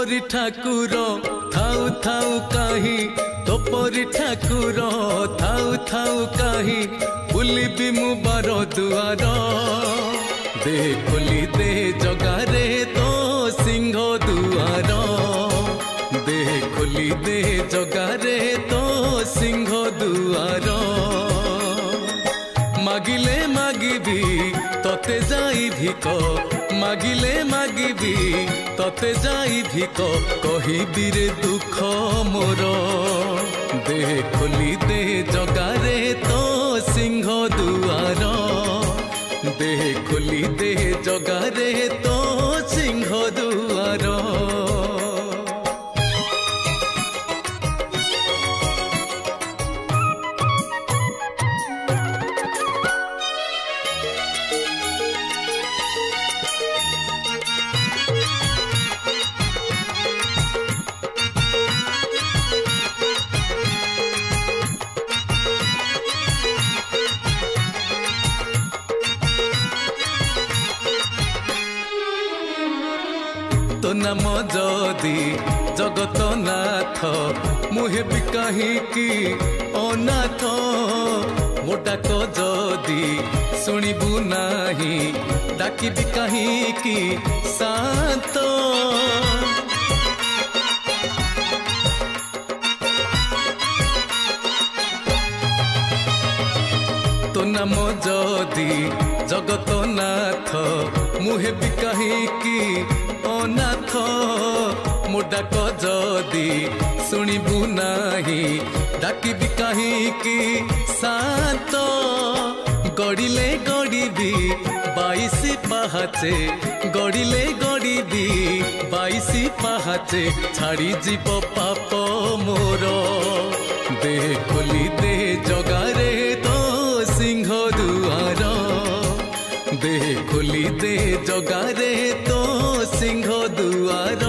तोपरी ठाकुर थाउ थाउ कहीं तोपरी ठाकुर थाउ थाउ कहीं बुलिबी मु बार दुआर दे खोली दे जगारे तो सिंह दुआर दे खोली दे जगारे तो सिंह दुआर मागिले मागिबी तोते जाई भिक मागिले मागिबी तोते जाई भिक कहिबी रे दुख मोर दे खोली दे जगारे तो सिंह दुआर दे खोली दे जगारे तो सिंह दुआर तो नाम जदि जगत नाथ मुहे भी कहीं की अनाथ मो डाक जदि शुणबू नाही डाकी भी कहीं की शांत तो नाम जदि जगत नाथ मुहे भी कहीं की अनाथ मो डाक जदि शुणबू नाही डाकी भी कहीं की शांत गड़िले गड़िबी 22 पहाचे गड़िले गड़िबी 22 पहाचे छाड़ी जीव पाप मोर दे खोली दे जगारे तो सिंह दुआर दे खोली दे जगारे तो सिंह दुआर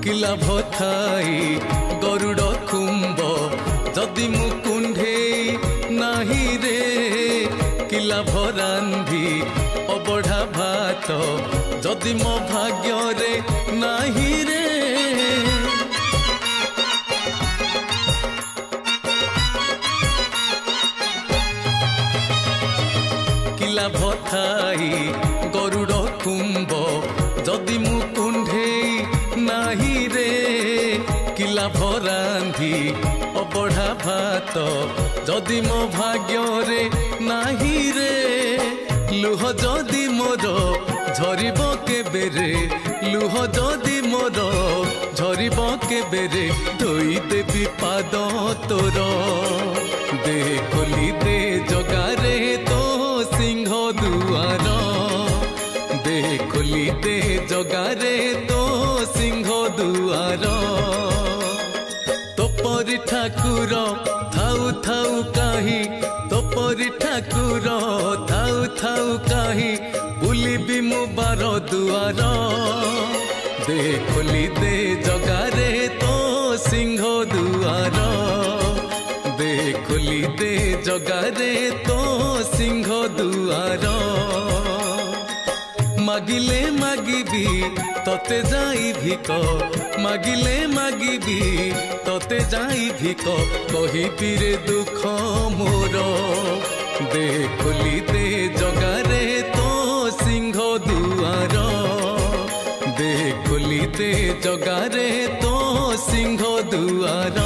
किला भथाई गरुड़ कुंभ जदि मुकुंडे नाही रे किला भरांधी अबढ़ा भात जदि मो भाग्य रे नाही रे किला भथाई गरुड़ कुंभ जदि मुकुंडे नाही रे किला भरांधी अबढ़ा भात जदि मो भाग्य रे नाही रे लुह जदि मोर झरिब केबे रे लुह जदि मोर झरिब केबे रे धोई देबी पाद तोर दे खोली दे जगारे तो सिंह दुआर दे खोली दे जगारे तो सिंह दुआर तोपरी ठाकुर थाउ थाउ कहीं तोपरी ठाकुर थाउ थाउ कहीं बुलिबी मु बार दुआर दे खोली दे जगारे तो सिंह दुआर दे खोली दे जगारे तो सिंह दुआर मागिले मागिबी तोते जाई भिक मागिले मागिबी तोते जाई भिक कहिबी रे दुख मोर दे खोली दे जगारे तो सिंह दुआर दे खोली दे जगारे तो सिंह दुआर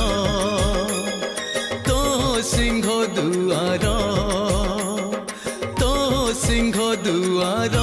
तो सिंह दुआर तो सिंह दुआर